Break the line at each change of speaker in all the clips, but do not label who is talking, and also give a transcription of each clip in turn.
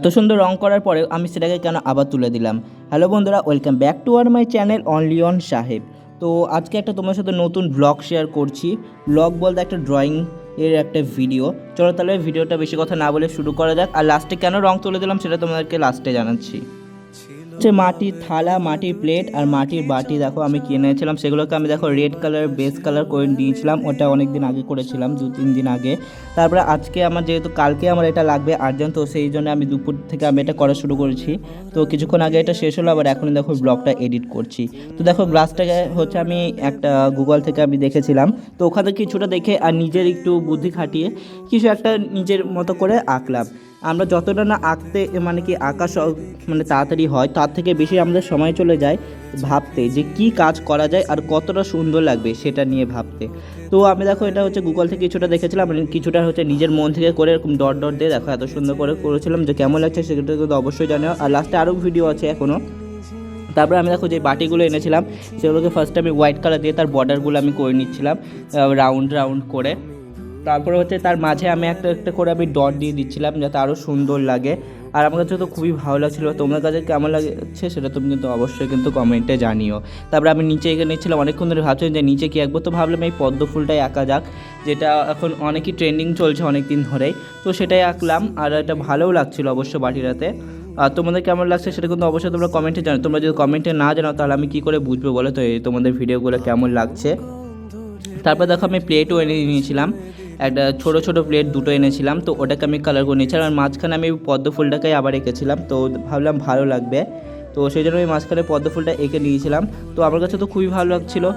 এত সুন্দর রং করার পরে আমি সেটাকে কেন আবার তুলে দিলাম। হ্যালো বন্ধুরা, welcome back to my channel only on সাহেব। তো আজকে একটা তোমার সাথে নতুন ব্লগ শেয়ার করছি। ব্লগ বলতে একটা ড্রয়িং এর একটা ভিডিও। চলো তাহলে ভিডিওটা বেশি কথা না বলে শুরু করা যাক। আর লাস্টে কেন রং তুলে দিলাম সেটা তোমাদেরকে লাস্টে জানাচ্ছি। হচ্ছে মাটির থালা, মাটির প্লেট আর মাটির বাটি দেখো আমি কিনেছিলাম। সেগুলোকে আমি দেখো রেড কালার বেস কালার করে দিয়েছিলাম। ওটা অনেক দিন আগে করেছিলাম, 2-3 দিন আগে। তারপরে আজকে আমার যেহেতু কালকে আমার এটা লাগবে আর্জেন্ট, তো সেই জন্য আমি দুপুর থেকে আমি এটা করা শুরু করেছি। তো কিছুক্ষণ আগে এটা শেষ হলো, আবার এখন দেখো ব্লগটা এডিট করছি। তো দেখো গ্লাসটাকে হচ্ছে আমি একটা গুগল থেকে আমি দেখেছিলাম, তো ওখানে কিছুটা দেখে আর নিজের একটু বুদ্ধি খাটিয়ে কিছু একটা নিজের মতো করে আঁকলাম। আমরা যতটা না আঁকতে মানে কি আঁকা মানে তাড়াতাড়ি হয়, তার থেকে বেশি আমাদের সময় চলে যায় ভাবতে যে কি কাজ করা যায় আর কতটা সুন্দর লাগবে সেটা নিয়ে ভাবতে। তো আমি দেখো এটা হচ্ছে গুগল থেকে কিছুটা দেখেছিলাম, কিছুটা হচ্ছে নিজের মন থেকে করে এরকম ডট ডট দিয়ে দেখো এত সুন্দর করে করেছিলাম। যে কেমন লাগছে সেটা কিন্তু অবশ্যই জানিও। আর লাস্টে আরও ভিডিও আছে এখনও। তারপরে আমি দেখো যে বাটিগুলো এনেছিলাম সেগুলোকে ফার্স্টে আমি হোয়াইট কালার দিয়ে তার বর্ডারগুলো আমি করে নিচ্ছিলাম রাউন্ড রাউন্ড করে। তারপরে হচ্ছে তার মাঝে আমি একটা একটা করে আমি ডট দিয়ে দিচ্ছিলাম যাতে আরও সুন্দর লাগে। আর আমার কাছে তো খুবই ভালো লাগছিলো। তোমার কাছে কেমন লাগছে সেটা তুমি কিন্তু অবশ্যই কিন্তু কমেন্টে জানিও। তারপরে আমি নিচে এঁকে নিচ্ছিলাম, অনেকক্ষণ ধরে ভাবছিলাম যে নিচে কি আঁকবো, তো ভাবলাম এই পদ্ম ফুলটাই আঁকা যাক, যেটা এখন অনেকই ট্রেন্ডিং চলছে অনেক দিন ধরেই। তো সেটাই আঁকলাম আর এটা ভালোও লাগছিলো অবশ্য বাটিটাতে। আর তোমাদের কেমন লাগছে সেটা কিন্তু অবশ্যই তোমরা কমেন্টে জানো। তোমরা যদি কমেন্টে না জানাও তাহলে আমি কী করে বুঝবো বলো তো এই তোমাদের ভিডিওগুলো কেমন লাগছে। তারপর দেখো আমি প্লেটও এনে নিয়েছিলাম, একটা ছোটো ছোটো প্লেট দুটো এনেছিলাম। তো ওটাকে আমি কালার করে নিয়েছিলাম আর মাঝখানে আমি পদ্ম ফুলটাকে আবার এঁকেছিলাম। তো ভাবলাম ভালো লাগবে, তো সেই জন্য আমি মাঝখানে পদ্ম ফুলটা এঁকে নিয়েছিলাম। তো আমার কাছে তো খুবই ভালো লাগছিলো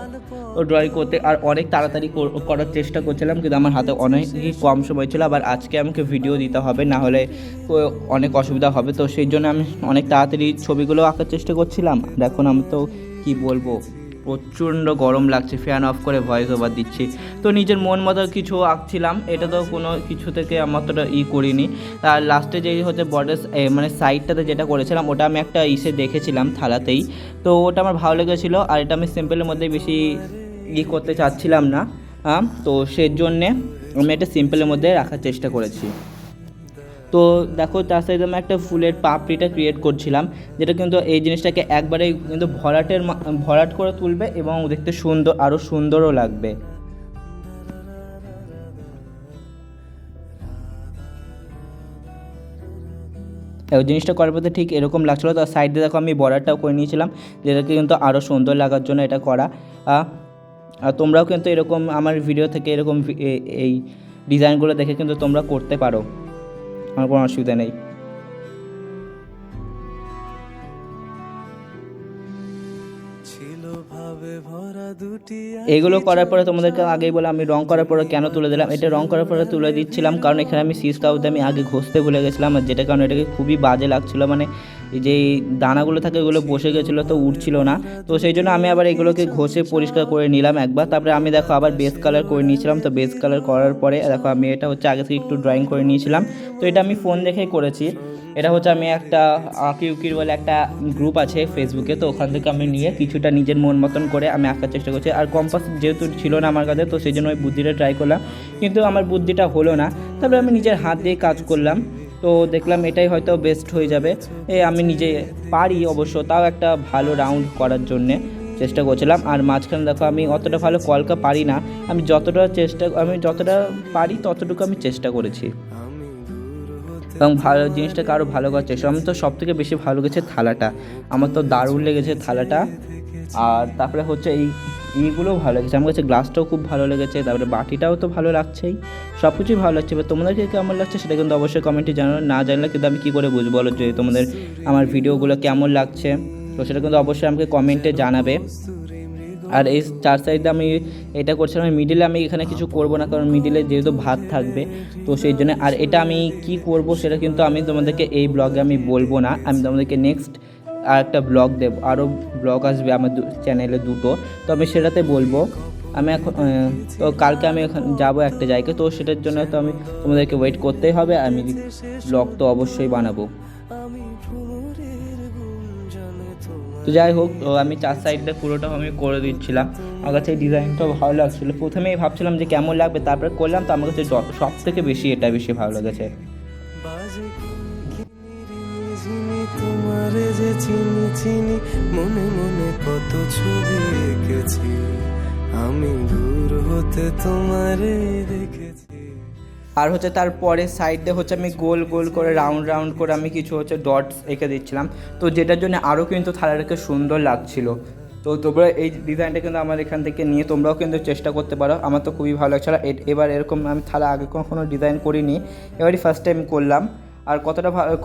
ও ড্রয়িং করতে, আর অনেক তাড়াতাড়ি করার চেষ্টা করছিলাম, কিন্তু আমার হাতে অনেকই কম সময় ছিল। আবার আজকে আমাকে ভিডিও দিতে হবে, না হলে অনেক অসুবিধা হবে। তো সেই জন্য আমি অনেক তাড়াতাড়ি ছবিগুলো আঁকার চেষ্টা করছিলাম। আর এখন আমি তো কী বলবো, প্রচণ্ড গরম লাগছে, ফ্যান অফ করে ভয়েস ওভার দিচ্ছি। তো নিজের মন মতো কিছু আঁকছিলাম, এটা তো কোনো কিছু থেকে আমার তো করিনি। আর লাস্টে যেই হচ্ছে বর্ডার মানে সাইডটাতে যেটা করেছিলাম ওটা আমি একটা দেখেছিলাম থালাতেই, তো ওটা আমার ভালো লেগেছিলো। আর এটা আমি সিম্পলের মধ্যে বেশি করতে চাচ্ছিলাম না, তো সেই জন্যে আমি একটা সিম্পলের মধ্যে রাখার চেষ্টা করেছি। তো দেখো তার সাথে আমি একটা ফুলের পাপড়িটা ক্রিয়েট করছিলাম, যেটা কিন্তু এই জিনিসটাকে একবারে কিন্তু ভরাট করে তুলবে এবং দেখতে সুন্দর, আরও সুন্দরও লাগবে। ওই জিনিসটা করার পথে ঠিক এরকম লাগছিলো। তো সাইডে দেখো আমি বর্ডারটাও করে নিয়েছিলাম, যেটাকে কিন্তু আরও সুন্দর লাগার জন্য এটা করা। আর তোমরাও কিন্তু এরকম আমার ভিডিও থেকে এরকম এই ডিজাইনগুলো দেখে কিন্তু তোমরা করতে পারো, আমার কোনো অসুবিধা নেই। এগুলো করার পরে তোমাদেরকে আগেই বলে আমি রং করার পরে কেন তুলে দিলাম, এটা রং করার পরে তুলে দিচ্ছিলাম কারণ এখানে আমি সিস কাউতে আমি আগে ঘষতে ভুলে গেছিলাম, আর যেটা কারণে এটাকে খুবই বাজে লাগছিলো, মানে যে দানাগুলো থাকে ওগুলো বসে গেছিলো, তো উঠছিল না। তো সেই জন্য আমি আবার এগুলোকে ঘষে পরিষ্কার করে নিলাম একবার। তারপরে আমি দেখো আবার বেস কালার করে নিয়েছিলাম। তো বেস কালার করার পরে দেখো আমি এটা হচ্ছে আগে থেকে একটু ড্রয়িং করে নিয়েছিলাম। তো এটা আমি ফোন দেখেই করেছি। এটা হচ্ছে আমি একটা আঁকিউকির বলে একটা গ্রুপ আছে ফেসবুকে, তো ওখান থেকে আমি নিয়ে কিছুটা নিজের মন মতন করে আমি আঁকার চেষ্টা করছি। আর কম্পাস যেহেতু ছিল না আমার কাছে, তো সেই জন্য ওই বুদ্ধিটা ট্রাই করলাম, কিন্তু আমার বুদ্ধিটা হলো না। তারপরে আমি নিজের হাত দিয়ে কাজ করলাম, তো দেখলাম এটাই হয়তো বেস্ট হয়ে যাবে। আমি নিজে পারি অবশ্য, তাও একটা ভালো রাউন্ড করার জন্যে চেষ্টা করছিলাম। আর মাঝখানে দেখো আমি অতটা ভালো কলকা পারি না, আমি যতটা পারি ততটুকু আমি চেষ্টা করেছি এবং ভালো জিনিসটাকে আরও ভালো করার চেষ্টা। আমার তো সবথেকে বেশি ভালো লেগেছে থালাটা, আমার তো দারুণ লেগেছে থালাটা। আর তারপরে হচ্ছে এইগুলোও ভালো লেগেছে আমার কাছে, গ্লাসটাও খুব ভালো লেগেছে, তারপরে বাটিটাও তো ভালো লাগছেই, সব কিছুই ভালো লাগছে। এবার তোমাদেরকে কেমন লাগছে সেটা কিন্তু অবশ্যই কমেন্টে জানানো, না জানলে কিন্তু আমি কী করে বুঝবো বলো যে তোমাদের আমার ভিডিওগুলো কেমন লাগছে, তো সেটা কিন্তু অবশ্যই আমাকে কমেন্টে জানাবে। আর এই চার সাইডে আমি এটা করছিলাম, মিডিলে আমি এখানে কিছু করব না, কারণ মিডিলে যেহেতু ভাত থাকবে, তো সেই জন্য। আর এটা আমি কি করব সেটা কিন্তু আমি তোমাদেরকে এই ব্লগে আমি বলবো না, আমি তোমাদেরকে নেক্সট আর একটা ব্লগ দেবো, আরও ব্লগ আসবে আমার চ্যানেলে দুটো, তো আমি সেটাতে বলবো। আমি এখন তো কালকে আমি এখন যাবো একটা জায়গায়, তো সেটার জন্য তো আমি তোমাদেরকে ওয়েট করতেই হবে, আমি ব্লগ তো অবশ্যই বানাবো। তো যাই হোক, আমি চার সাইডটা পুরোটা আমি করে দিচ্ছিলাম। আমার কাছে এই ডিজাইনটাও ভালো লাগছিলো, প্রথমেই ভাবছিলাম যে কেমন লাগবে, তারপরে করলাম, তো আমার কাছে সব থেকে বেশি এটা বেশি ভালো লেগেছে।
চিনি চিনি, মনে মনে কত ছবি এঁকেছি, আমি দূর হতে তোমারে দেখেছি।
আর হচ্ছে তারপরে সাইডে হচ্ছে আমি গোল গোল করে রাউন্ড রাউন্ড করে আমি কিছু হচ্ছে ডটস এঁকে দিচ্ছিলাম, তো যেটার জন্য আরও কিন্তু থালাটাকে সুন্দর লাগছিল। তো তোমরা এই ডিজাইনটা কিন্তু আমার এখান থেকে নিয়ে তোমরাও কিন্তু চেষ্টা করতে পারো, আমার তো খুবই ভালো লাগছিল। এবার এরকম আমি থালা আগে কখনো ডিজাইন করিনি, এবারই ফার্স্ট টাইম করলাম। আর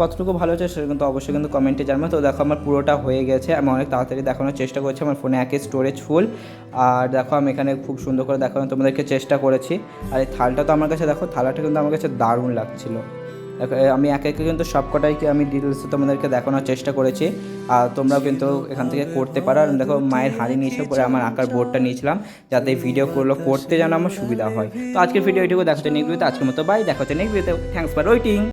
কতটুকু ভালো হচ্ছে সেটা কিন্তু অবশ্যই কিন্তু কমেন্টে জানাবো। তো দেখো আমার পুরোটা হয়ে গেছে, আমি অনেক তাড়াতাড়ি দেখানোর চেষ্টা করেছি, আমার ফোনে একে স্টোরেজ ফুল। আর দেখো আমি এখানে খুব সুন্দর করে দেখানোর তোমাদেরকে চেষ্টা করেছি। আর এই থালটা তো আমার কাছে দেখো, থালাটা কিন্তু আমার কাছে দারুণ লাগছিলো। দেখো আমি একে একে কিন্তু সব কটাইকে আমি ডিটেলসে তোমাদেরকে দেখানোর চেষ্টা করেছি, আর তোমরাও কিন্তু এখান থেকে করতে পারো। আর দেখো মায়ের হাঁড়ি নিয়েছে, পরে আমার আঁকার বোর্ডটা নিয়েছিলাম যাতে ভিডিওগুলো করতে যেন আমার সুবিধা হয়। তো আজকের ভিডিও এটুকু দেখাতে নেক্সট ভিডিওতে, আজকের মতো বাই, দেখাতে নেক্সট ভিডিওতে। Thanks for waiting.